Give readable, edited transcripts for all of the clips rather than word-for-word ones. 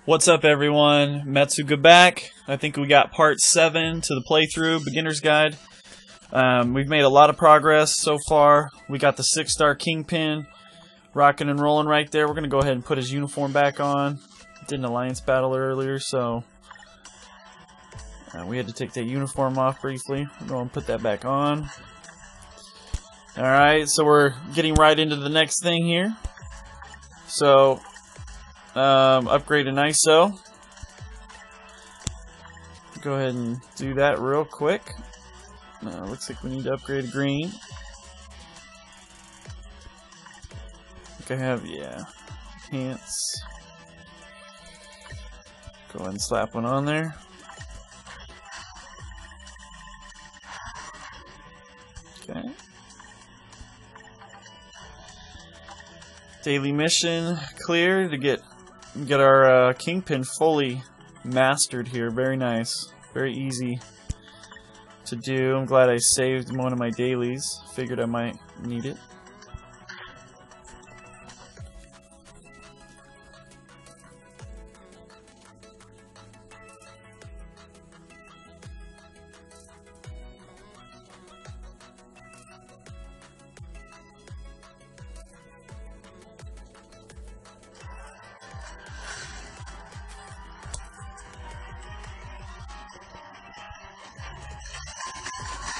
What's up, everyone? Metsuga back. I think we got part 7 to the playthrough, beginner's guide. We've made a lot of progress so far. We got the 6-star Kingpin rocking and rolling right there. We're going to go ahead and put his uniform back on. Did an alliance battle earlier, so we had to take that uniform off briefly. We're going to put that back on. Alright, so we're getting right into the next thing here. So, upgrade an ISO. Go ahead and do that real quick. Looks like we need to upgrade a green. I think I have, yeah, pants. Go ahead and slap one on there. Okay. Daily mission clear to get our Kingpin fully mastered here. Very nice. Very easy to do. I'm glad I saved one of my dailies. Figured I might need it.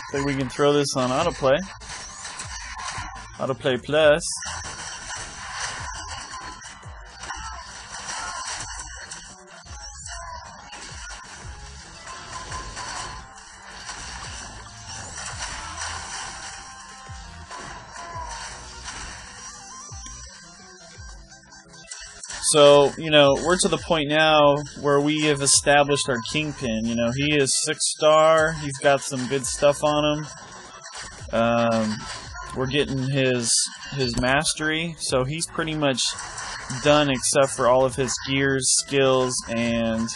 I think we can throw this on autoplay. Autoplay plus. So, you know, we're to the point now where we have established our Kingpin. You know, he is 6-star. He's got some good stuff on him. We're getting his mastery, so he's pretty much done except for all of his gears, skills, and,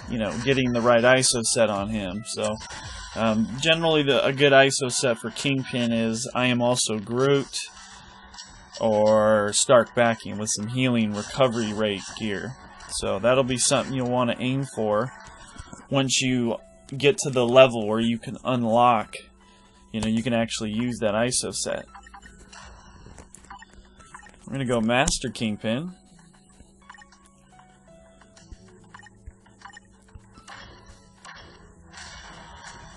you know, getting the right ISO set on him. So, generally a good ISO set for Kingpin is I Am Also Groot, or Stark backing with some healing recovery rate gear. So that'll be something you'll want to aim for once you get to the level where you can unlock, you know, you can actually use that ISO set. We're going to go Master Kingpin.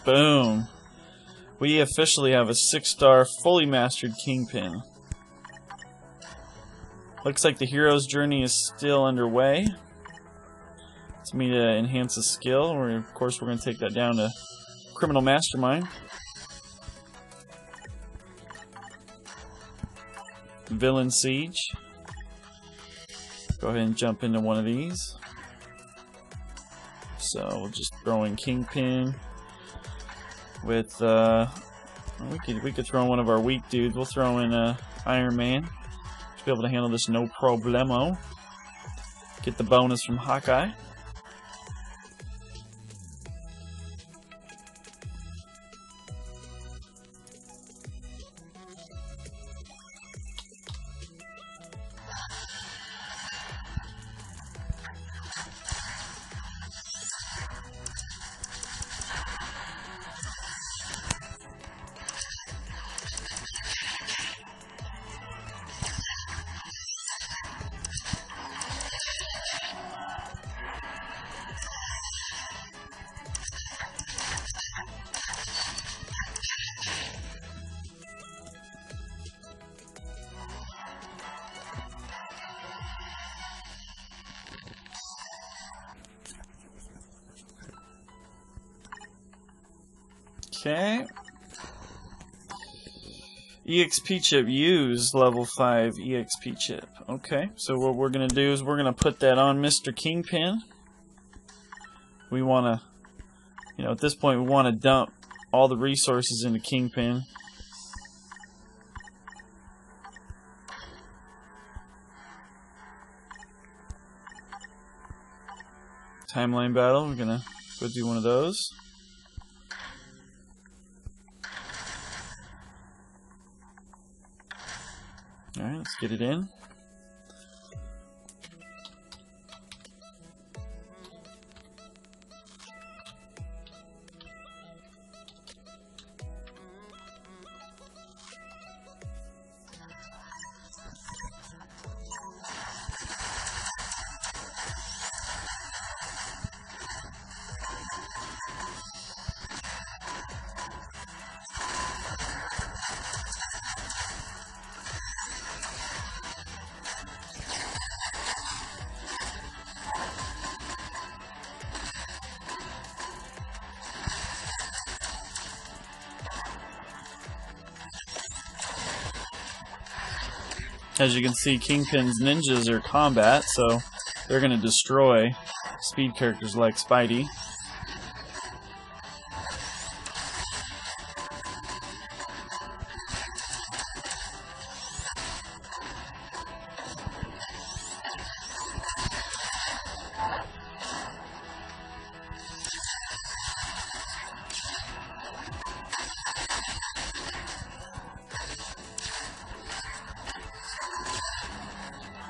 Boom. We officially have a 6-star fully mastered Kingpin. Looks like the hero's journey is still underway. It's me to enhance a skill. Of course, we're going to take that down to Criminal Mastermind. Villain Siege. Go ahead and jump into one of these. So we'll just throw in Kingpin with we could throw in one of our weak dudes. We'll throw in Iron Man. Be able to handle this no problemo. Get the bonus from Hawkeye. Okay. EXP chip used, level 5 EXP chip. Okay, so what we're going to do is we're going to put that on Mr. Kingpin. We want to, you know, at this point we want to dump all the resources into Kingpin. Timeline battle, we're going to go do one of those. Alright, let's get it in. As you can see, Kingpin's ninjas are combat, so they're going to destroy speed characters like Spidey.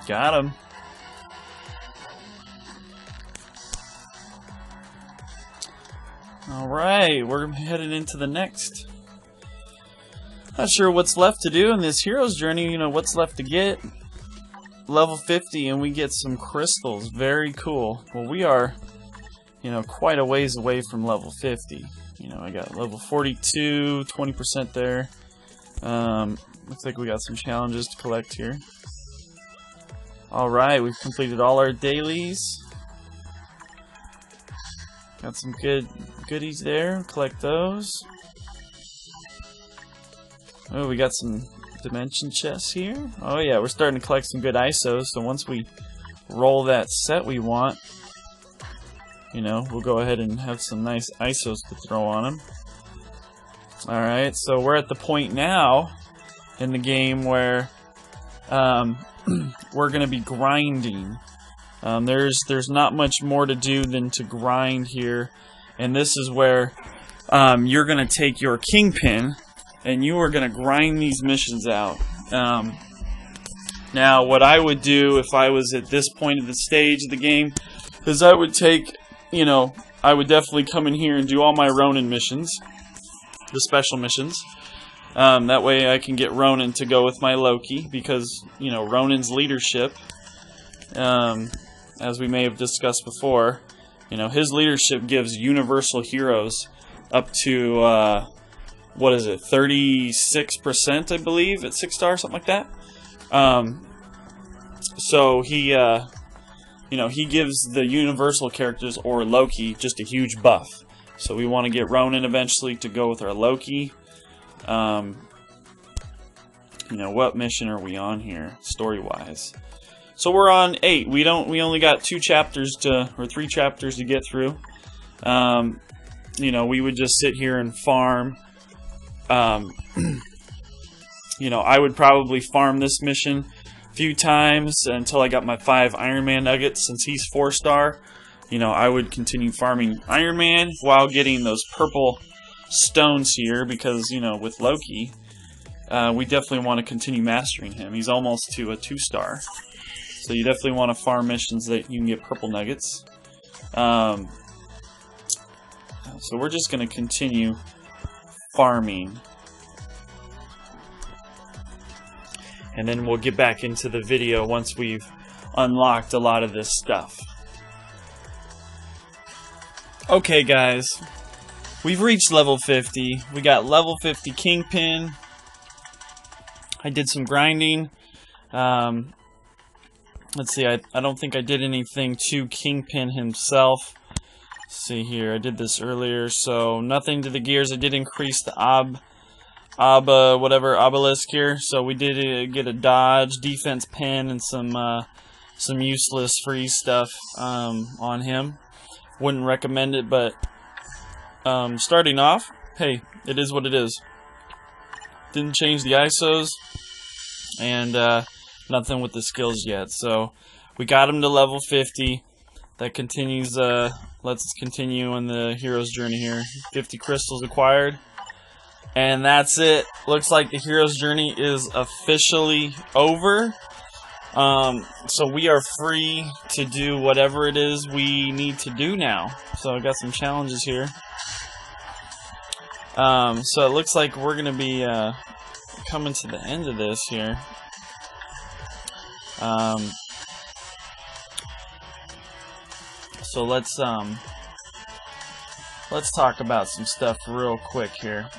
Got him. Alright, we're headed into the next. Not sure what's left to do in this hero's journey, you know, what's left to get. Level 50 and we get some crystals. Very cool. Well, we are, you know, quite a ways away from level 50. You know, I got level 42, 20% there. Looks like we got some challenges to collect here. Alright, we've completed all our dailies. Got some good goodies there. Collect those. Oh, we got some dimension chests here. Oh yeah, we're starting to collect some good ISOs, so once we roll that set we want, you know, we'll go ahead and have some nice ISOs to throw on them. Alright, so we're at the point now in the game where we're going to be grinding. There's not much more to do than to grind here, and this is where you're going to take your Kingpin and you are going to grind these missions out. Now, what I would do if I was at this point of the stage of the game is I would take, you know, I would definitely come in here and do all my Ronin missions, the special missions. That way I can get Ronin to go with my Loki, because, you know, Ronin's leadership, as we may have discussed before, you know, his leadership gives universal heroes up to, what is it, 36%, I believe, at 6-star, something like that. So he, you know, he gives the universal characters, or Loki, just a huge buff. So we want to get Ronin eventually to go with our Loki. You know, what mission are we on here, story-wise? So we're on 8. We only got 2 chapters to, or 3 chapters to get through. You know, we would just sit here and farm. You know, I would probably farm this mission a few times until I got my 5 Iron Man nuggets. Since he's 4-star, you know, I would continue farming Iron Man while getting those purple stones here, because, you know, with Loki, we definitely want to continue mastering him. He's almost to a 2-star, so you definitely want to farm missions that you can get purple nuggets. So we're just going to continue farming, and then we'll get back into the video once we've unlocked a lot of this stuff. Okay guys, we've reached level 50. We got level 50 Kingpin. I did some grinding. Let's see, I don't think I did anything to Kingpin himself. Let's see here, I did this earlier, so nothing to the gears. I did increase the obelisk here, so we did get a dodge, defense pen, and some useless free stuff on him. Wouldn't recommend it, but starting off, hey, it is what it is. Didn't change the ISOs, and nothing with the skills yet. So we got him to level 50. That continues. Let's continue on the hero's journey here. 50 crystals acquired, and that's it. Looks like the hero's journey is officially over. So we are free to do whatever it is we need to do now. So I got some challenges here. So it looks like we're gonna be coming to the end of this here. So let's talk about some stuff real quick here.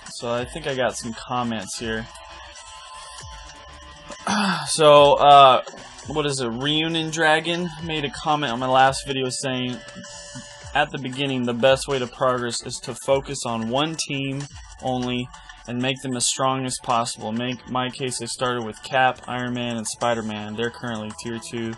So I think I got some comments here. So what is it? Reunion Dragon made a comment on my last video saying, at the beginning, the best way to progress is to focus on one team only and make them as strong as possible. In my case, I started with Cap, Iron Man, and Spider-Man. They're currently tier 2.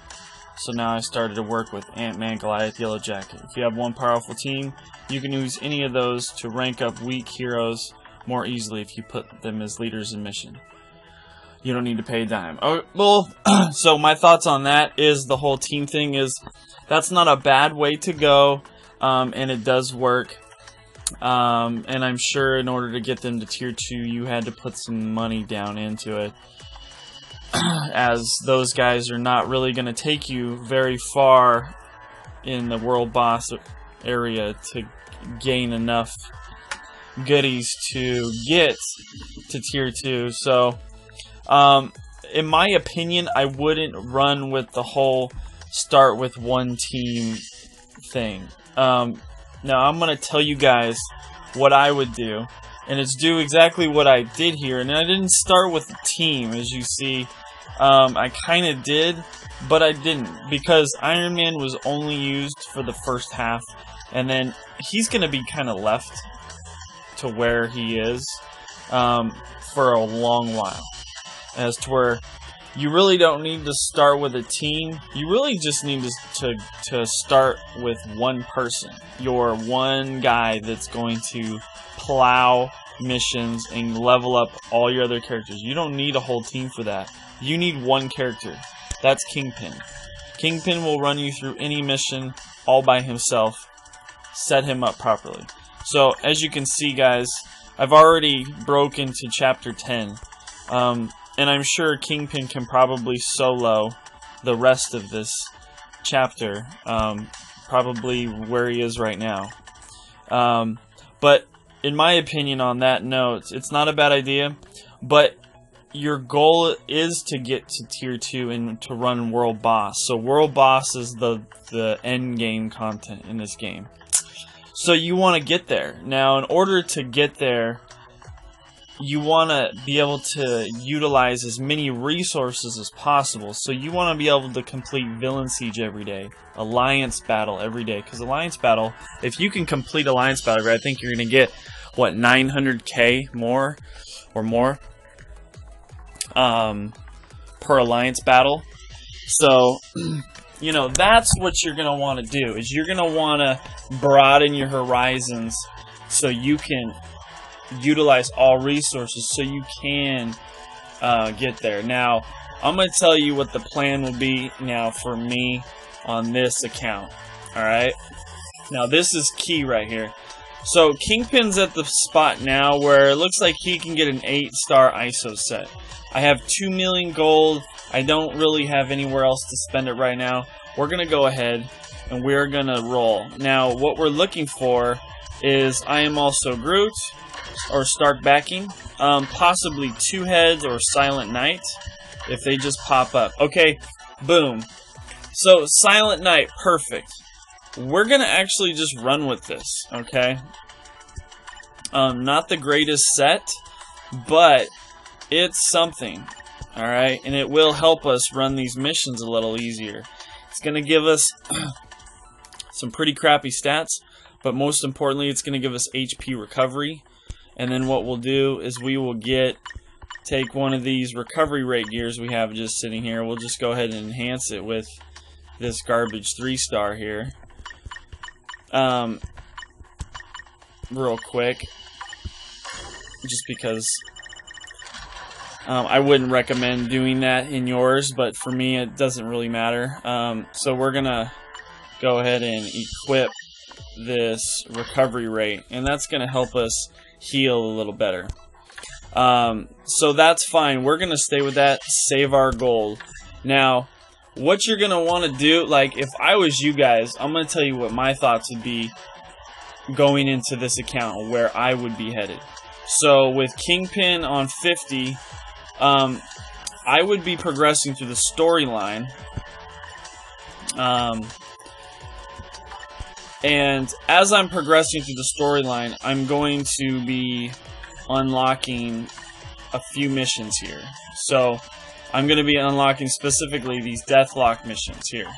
So now I started to work with Ant-Man, Goliath, Yellow Jacket. If you have one powerful team, you can use any of those to rank up weak heroes more easily if you put them as leaders in mission. You don't need to pay a dime. Oh, well, so my thoughts on that is the whole team thing is that's not a bad way to go, and it does work. And I'm sure in order to get them to tier 2, you had to put some money down into it. As those guys are not really going to take you very far in the world boss area to gain enough goodies to get to tier 2. So, in my opinion, I wouldn't run with the whole start with one team thing. Now, I'm going to tell you guys what I would do. And it's do exactly what I did here. And I didn't start with a team, as you see. I kind of did, but I didn't. Because Iron Man was only used for the first half. And then he's going to be kind of left to where he is for a long while. As to where you really don't need to start with a team. You really just need to start with one person. Your one guy that's going to plow missions and level up all your other characters. You don't need a whole team for that. You need one character. That's Kingpin. Kingpin will run you through any mission all by himself. Set him up properly. So, as you can see, guys, I've already broke into Chapter 10. And I'm sure Kingpin can probably solo the rest of this chapter. Probably where he is right now. But in my opinion on that note, it's not a bad idea. But your goal is to get to tier 2 and to run World Boss. So World Boss is the end game content in this game. So you want to get there. Now, in order to get there, you want to be able to utilize as many resources as possible. So you want to be able to complete Villain Siege every day, Alliance Battle every day. Because Alliance Battle, if you can complete Alliance Battle, I think you're going to get, what, 900k more or more per Alliance Battle. So, you know, that's what you're going to want to do, is you're going to want to broaden your horizons so you can utilize all resources so you can get there. Now, I'm going to tell you what the plan will be now for me on this account. Alright? Now, this is key right here. So, Kingpin's at the spot now where it looks like he can get an 8-star ISO set. I have 2 million gold. I don't really have anywhere else to spend it right now. We're going to go ahead and we're going to roll. Now, what we're looking for is I Am Also Groot, or Stark backing, possibly 2 heads or Silent Knight, if they just pop up. Okay, boom. So, Silent Knight, perfect. We're going to actually just run with this, okay? Not the greatest set, but it's something, alright? And it will help us run these missions a little easier. It's going to give us some pretty crappy stats, but most importantly, it's going to give us HP recovery. And then what we'll do is we will take one of these recovery rate gears we have just sitting here. We'll just go ahead and enhance it with this garbage 3-star here. Real quick. Just because I wouldn't recommend doing that in yours, but for me it doesn't really matter. So we're going to go ahead and equip this recovery rate. And that's going to help us heal a little better. So that's fine. We're going to stay with that. Save our gold. Now, what you're going to want to do, like if I was you guys, I'm going to tell you what my thoughts would be going into this account, where I would be headed. So with Kingpin on 50, I would be progressing through the storyline. And as I'm progressing through the storyline, I'm going to be unlocking a few missions here. So, I'm going to be unlocking specifically these Deathlock missions here.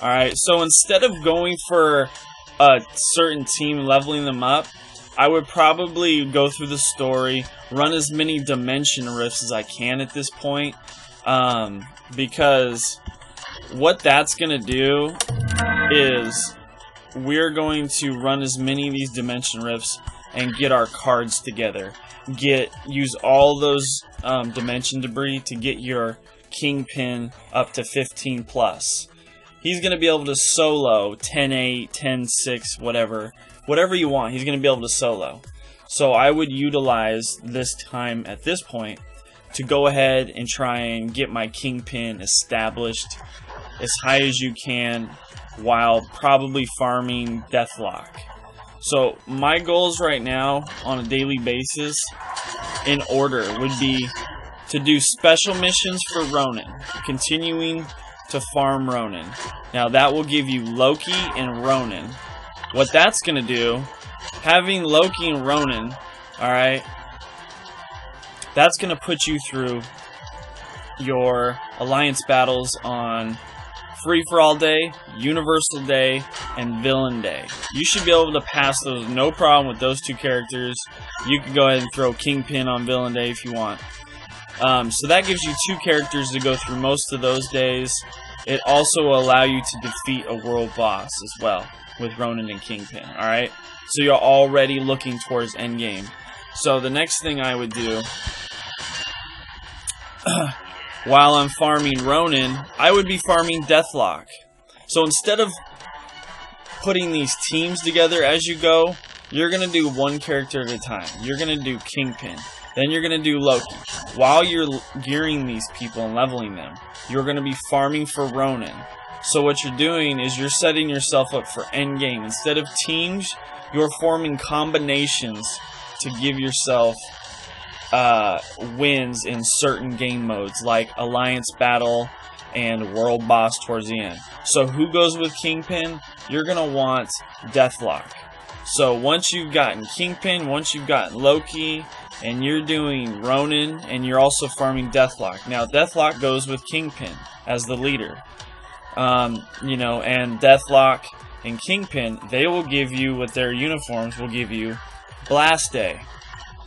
Alright, so instead of going for a certain team, leveling them up, I would probably go through the story, run as many dimension rifts as I can at this point, because what that's going to do is we're going to run as many of these dimension rifts and get our cards together. Use all those dimension debris to get your Kingpin up to 15 plus. He's going to be able to solo 10-8, 10-6, whatever you want. He's going to be able to solo. So I would utilize this time at this point to go ahead and try and get my Kingpin established as high as you can while probably farming Deathlock. So my goals right now on a daily basis in order would be to do special missions for Ronin, continuing to farm Ronin. Now that will give you Loki and Ronin. What that's going to do, having Loki and Ronin, alright, that's going to put you through your alliance battles on Free-for-all Day, Universal Day, and Villain Day. You should be able to pass those, no problem with those two characters. You can go ahead and throw Kingpin on Villain Day if you want. So that gives you two characters to go through most of those days. It also will allow you to defeat a world boss as well with Ronin and Kingpin, alright? So you're already looking towards endgame. So the next thing I would do while I'm farming Ronin, I would be farming Deathlock. So instead of putting these teams together as you go, you're going to do one character at a time. You're going to do Kingpin. Then you're going to do Loki. While you're gearing these people and leveling them, you're going to be farming for Ronin. So what you're doing is you're setting yourself up for endgame. Instead of teams, you're forming combinations to give yourself wins in certain game modes, like Alliance Battle and World Boss towards the end. So who goes with Kingpin? You're going to want Deathlock. So once you've gotten Kingpin, once you've gotten Loki, and you're doing Ronin, and you're also farming Deathlock. Now, Deathlock goes with Kingpin as the leader. You know, and Deathlock and Kingpin, they will give you, with their uniforms, will give you Blast Day.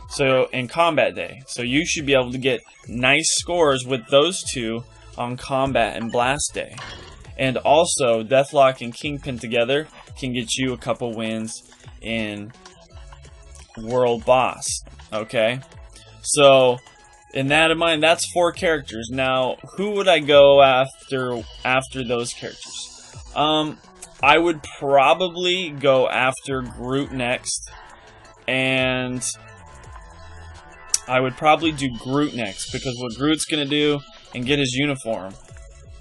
So, and Combat Day. So you should be able to get nice scores with those two on Combat and Blast Day. And also, Deathlock and Kingpin together can get you a couple wins in World Boss. Okay? So, in that in mind, that's 4 characters. Now, who would I go after those characters? I would probably go after Groot next. And I would probably do Groot next, because what Groot's going to do and get his uniform,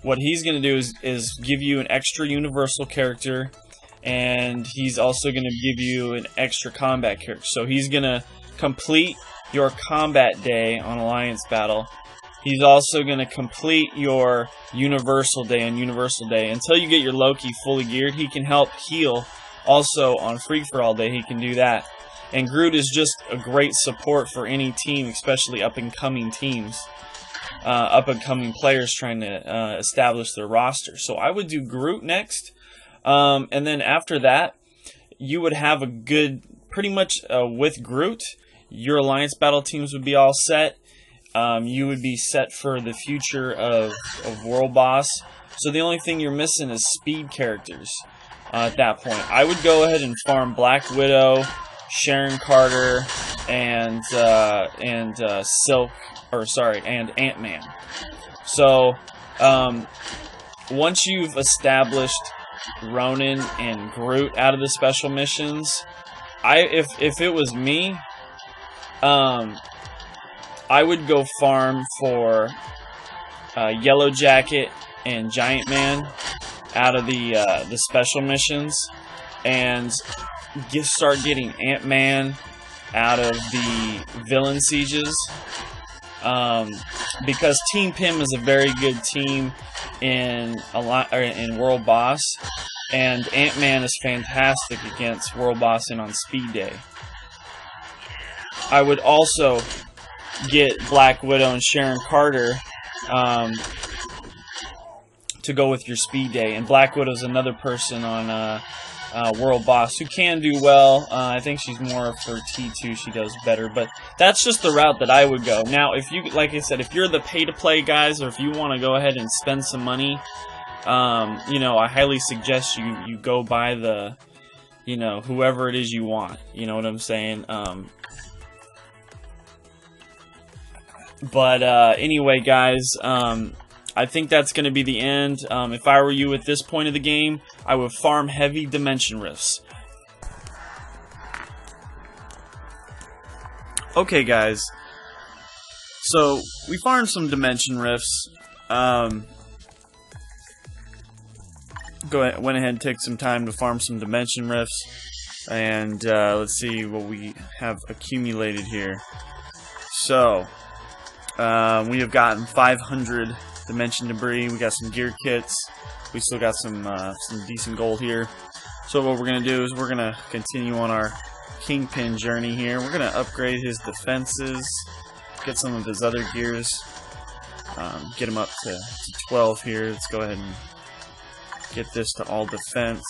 what he's going to do is give you an extra universal character, and he's also going to give you an extra combat character. So he's going to complete your combat day on Alliance Battle. He's also going to complete your Universal Day on Universal Day. Until you get your Loki fully geared, he can help heal. Also on Free-for-all Day, he can do that. And Groot is just a great support for any team, especially up-and-coming teams. Up-and-coming players trying to establish their roster. So I would do Groot next. And then after that, you would have a good, pretty much with Groot, your Alliance Battle teams would be all set. You would be set for the future of World Boss. So the only thing you're missing is speed characters at that point. I would go ahead and farm Black Widow, Sharon Carter, and Ant-Man. So once you've established Ronin and Groot out of the special missions, if it was me, I would go farm for Yellow Jacket and Giant Man out of the special missions, and start getting Ant-Man out of the villain sieges, because Team Pym is a very good team in World Boss, and Ant-Man is fantastic against World Boss and on Speed Day. I would also get Black Widow and Sharon Carter to go with your Speed Day, and Black Widow's another person on world boss who can do well. I think she's more for T2. She does better, but that's just the route that I would go. Now, if you, like I said, if you're the pay-to-play guys, or if you want to go ahead and spend some money, you know, I highly suggest you go buy the, you know, whoever it is you want. You know what I'm saying? But anyway, guys, I think that's going to be the end. If I were you at this point of the game, I would farm heavy dimension rifts. Okay, guys. So, we farmed some dimension rifts. Went ahead and took some time to farm some dimension rifts. And let's see what we have accumulated here. So, we have gotten 500 dimension debris. We got some gear kits. We still got some decent gold here. So what we're gonna do is we're gonna continue on our Kingpin journey here. We're gonna upgrade his defenses, get some of his other gears, get him up to 12 here. Let's go ahead and get this to all defense.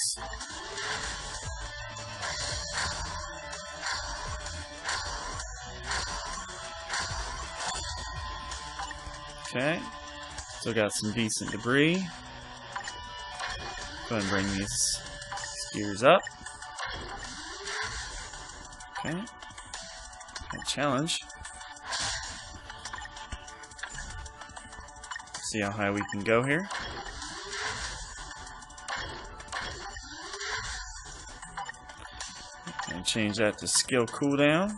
Okay. Still got some decent debris. Go ahead and bring these gears up. Okay. Challenge. See how high we can go here. And change that to skill cooldown.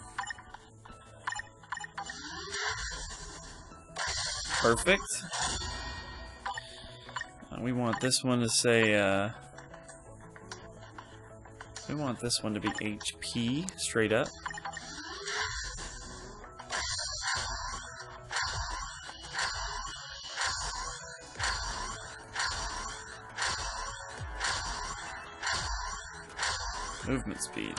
Perfect. We want this one to say, we want this one to be HP, straight up. Movement speed.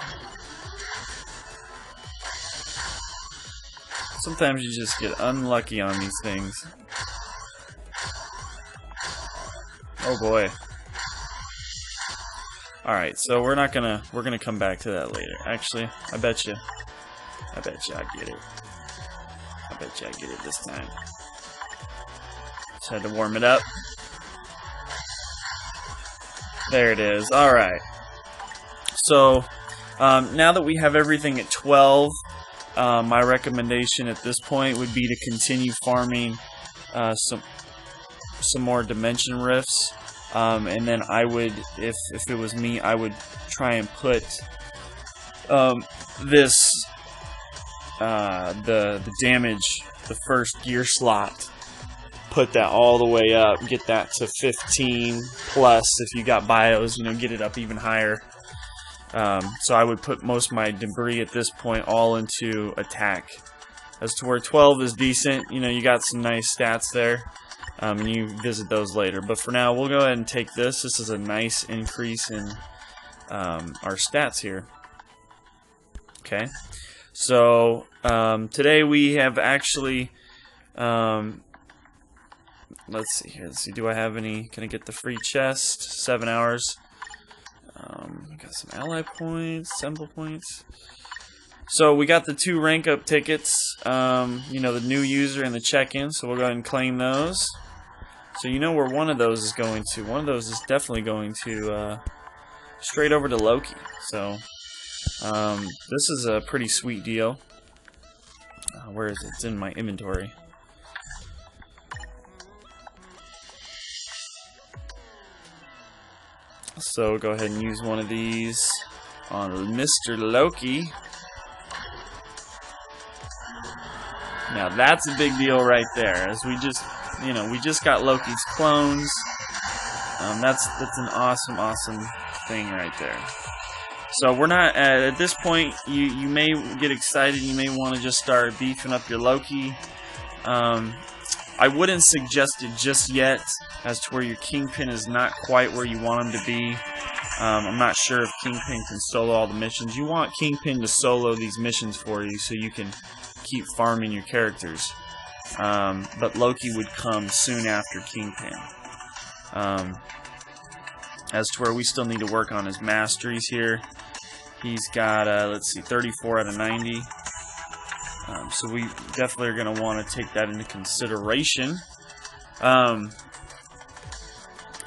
Sometimes you just get unlucky on these things. Oh boy. Alright, so we're gonna come back to that later. Actually, I bet you I get it. I bet you I get it this time. Just had to warm it up. There it is. Alright. So, now that we have everything at 12, my recommendation at this point would be to continue farming some more dimension rifts, and then I would, if it was me, I would try and put this the damage, the first gear slot, put that all the way up, get that to 15 plus. If you got bios, you know, get it up even higher. So I would put most of my debris at this point all into attack. As to where 12 is decent, you know, you got some nice stats there, and you visit those later. But for now, we'll go ahead and take this. This is a nice increase in our stats here. Okay, so today we have actually, let's see here. Let's see, do I have any? Can I get the free chest? 7 hours. Got some ally points, symbol points. So we got the 2 rank up tickets, you know, the new user and the check-in, so we'll go ahead and claim those. So you know where one of those is going to. One of those is definitely going to straight over to Loki. So this is a pretty sweet deal. Where is it? It's in my inventory. So go ahead and use one of these on Mr. Loki. Now that's a big deal right there, as we just, you know, we just got Loki's clones. That's an awesome thing right there. So we're not at this point. You may get excited. You may want to just start beefing up your Loki. I wouldn't suggest it just yet, as to where your Kingpin is not quite where you want him to be. I'm not sure if Kingpin can solo all the missions. You want Kingpin to solo these missions for you so you can keep farming your characters. But Loki would come soon after Kingpin. as to where we still need to work on his masteries here. He's got, let's see, 34 out of 90. So we definitely are going to want to take that into consideration.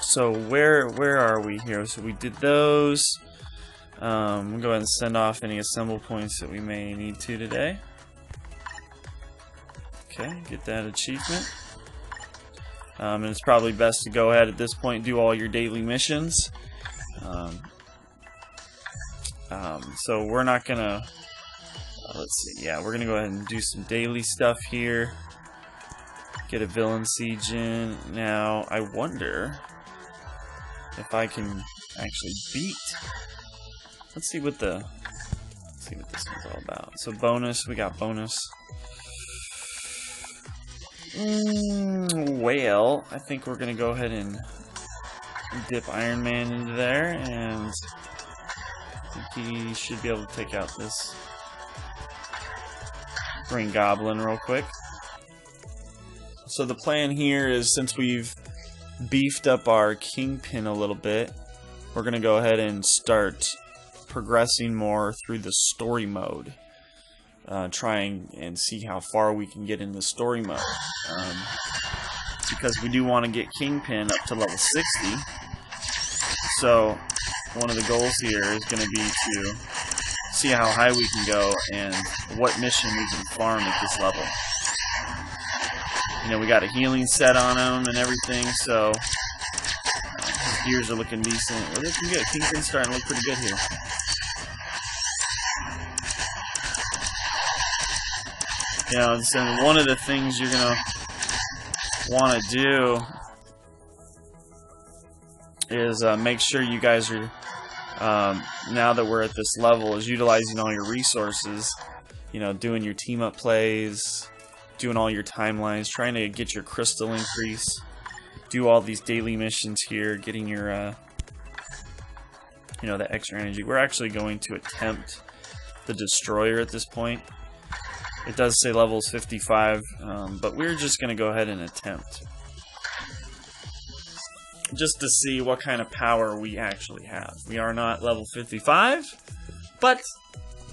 So where are we here? So we did those. We'll go ahead and send off any assemble points that we may need to today. Okay, get that achievement. And it's probably best to go ahead at this point and do all your daily missions. So we're not gonna, let's see, yeah, we're gonna go ahead and do some daily stuff here. Get a villain siege in. Now, I wonder if I can actually beat, let's see what this one's all about. So bonus, we got bonus. Well, I think we're gonna go ahead and dip Iron Man into there, and I think he should be able to take out this Green Goblin real quick. So the plan here is, since we've beefed up our Kingpin a little bit, we're gonna go ahead and start progressing more through the story mode. Trying and see how far we can get in the story mode. Because we do want to get Kingpin up to level 60. So one of the goals here is going to be to see how high we can go and what mission we can farm at this level. You know, we got a healing set on him and everything, so his gears are looking decent. We're looking good. Kingpin's starting to look pretty good here. You know, so one of the things you're going to want to do is make sure you guys are, now that we're at this level, is utilizing all your resources. You know, doing your team-up plays, doing all your timelines, trying to get your crystal increase, do all these daily missions here, getting your, you know, the extra energy. We're actually going to attempt the Destroyer at this point. It does say levels 55, but we're just going to go ahead and attempt. Just to see what kind of power we actually have. We are not level 55, but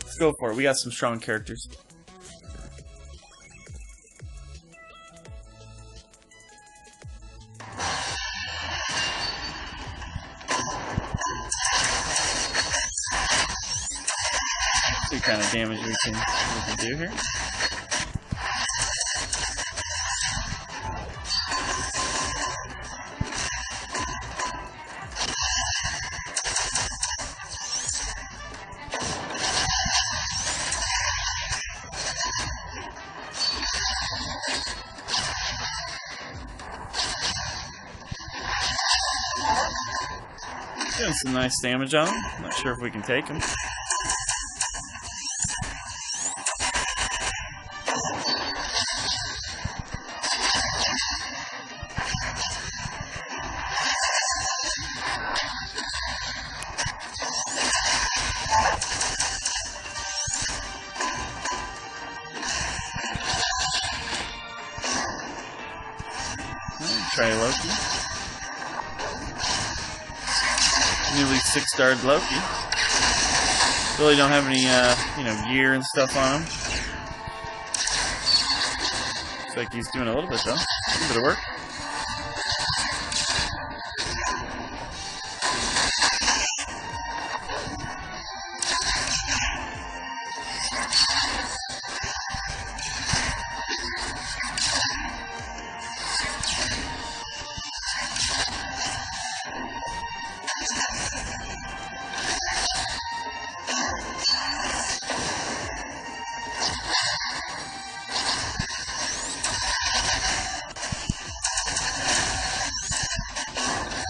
let's go for it. We got some strong characters. See what kind of damage we can do here. Doing some nice damage on him. Not sure if we can take him. Try Loki. Newly 6-starred Loki. Really don't have any, you know, gear and stuff on him. Looks like he's doing a little bit though. A bit of work.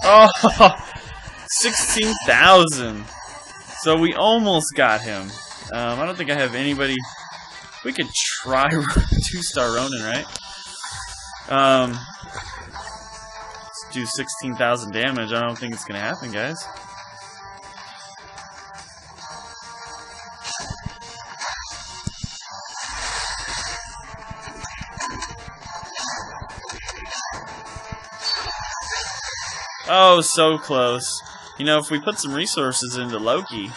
Oh, 16,000. So we almost got him. I don't think I have anybody. We could try 2-star Ronin, right? Let's do 16,000 damage. I don't think it's gonna happen, guys. Oh, so close. You know, if we put some resources into Loki,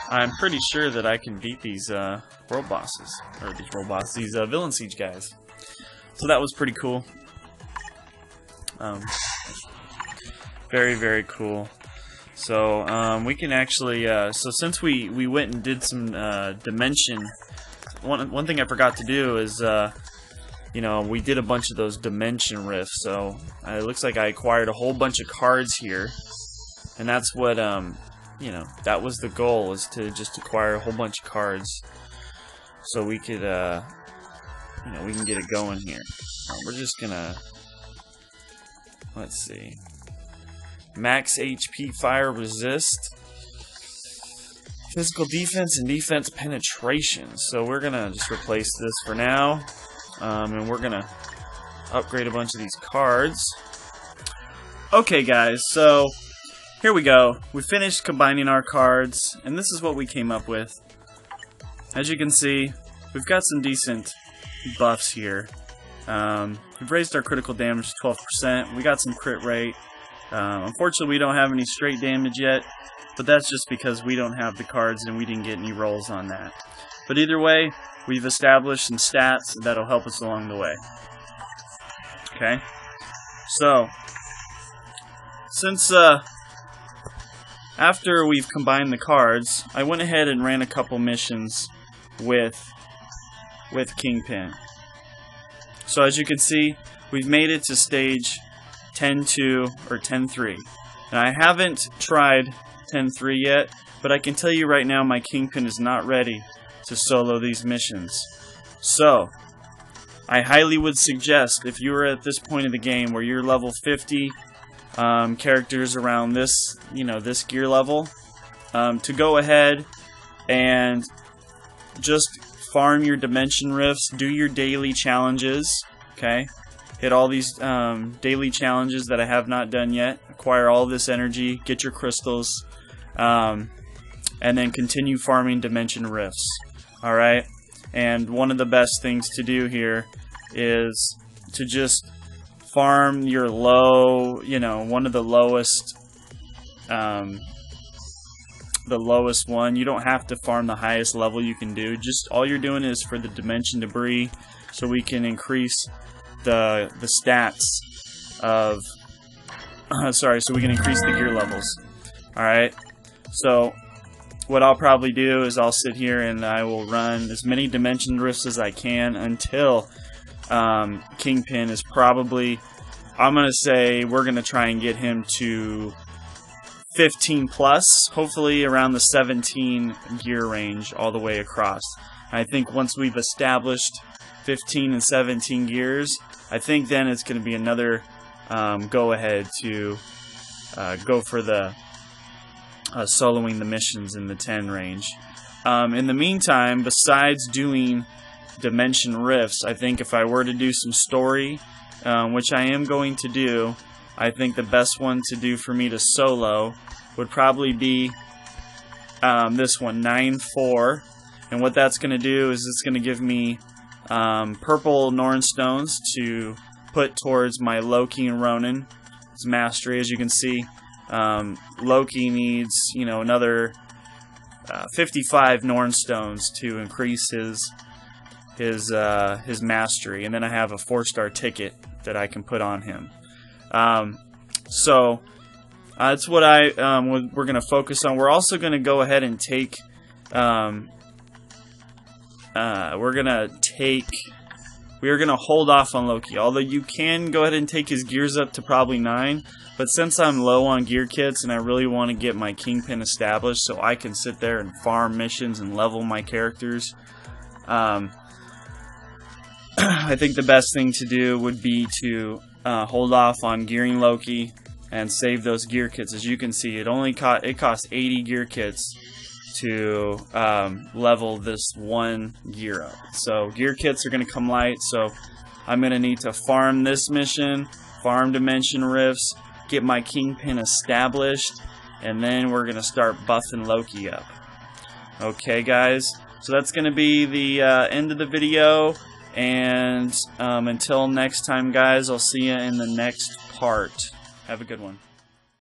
I'm pretty sure that I can beat these world bosses. Or these world bosses, these Villain Siege guys. So that was pretty cool. Very, very cool. So we can actually, so since we went and did some dimension, one thing I forgot to do is, you know, we did a bunch of those dimension rifts, so it looks like I acquired a whole bunch of cards here, and that's what, you know, that was the goal, was to just acquire a whole bunch of cards, so we could, you know, we can get it going here. We're just gonna, let's see, max HP fire resist, physical defense and defense penetration. So we're gonna just replace this for now, and we're gonna upgrade a bunch of these cards. Okay guys, so here we go. We finished combining our cards, and this is what we came up with. As you can see, we've got some decent buffs here. We've raised our critical damage to 12%. We got some crit rate. Unfortunately, we don't have any straight damage yet, but that's just because we don't have the cards and we didn't get any rolls on that. But either way, we've established some stats that'll help us along the way. Okay? So, since, after we've combined the cards, I went ahead and ran a couple missions with Kingpin. So as you can see, we've made it to stage 10-2 or 10-3. And I haven't tried 10-3 yet, but I can tell you right now my Kingpin is not ready to solo these missions. So, I highly would suggest, if you are at this point of the game where you're level 50, characters around this, you know, this gear level, to go ahead and just farm your dimension rifts, do your daily challenges, okay? Hit all these daily challenges that I have not done yet, acquire all this energy, get your crystals, and then continue farming dimension rifts, alright? And one of the best things to do here is to just farm your low, you know, one of the lowest, one. You don't have to farm the highest level you can do. Just all you're doing is for the dimension debris, so we can increase the stats of sorry, so we can increase the gear levels. Alright, so what I'll probably do is I'll sit here and I will run as many dimension rifts as I can until Kingpin is probably, I'm gonna say we're gonna try and get him to 15 plus, hopefully around the 17 gear range all the way across. I think once we've established 15 and 17 gears, I think then it's going to be another go ahead to go for the soloing the missions in the 10 range. In the meantime, besides doing dimension rifts, I think if I were to do some story, which I am going to do, I think the best one to do for me to solo would probably be this one, 9-4. And what that's going to do is it's going to give me purple Norn Stones to put towards my Loki and Ronin's mastery. As you can see, Loki needs, you know, another 55 Norn Stones to increase his mastery, and then I have a 4-star ticket that I can put on him. So that's what we're going to focus on. We're also going to go ahead and take we are going to hold off on Loki, although you can go ahead and take his gears up to probably 9, but since I'm low on gear kits and I really want to get my Kingpin established so I can sit there and farm missions and level my characters, I think the best thing to do would be to hold off on gearing Loki and save those gear kits. As you can see, it costs 80 gear kits to level this one gear up. So gear kits are going to come light, so I'm going to need to farm this mission, farm dimension rifts, get my Kingpin established, and then we're going to start buffing Loki up. Okay guys, so that's going to be the end of the video, and until next time guys, I'll see you in the next part. Have a good one.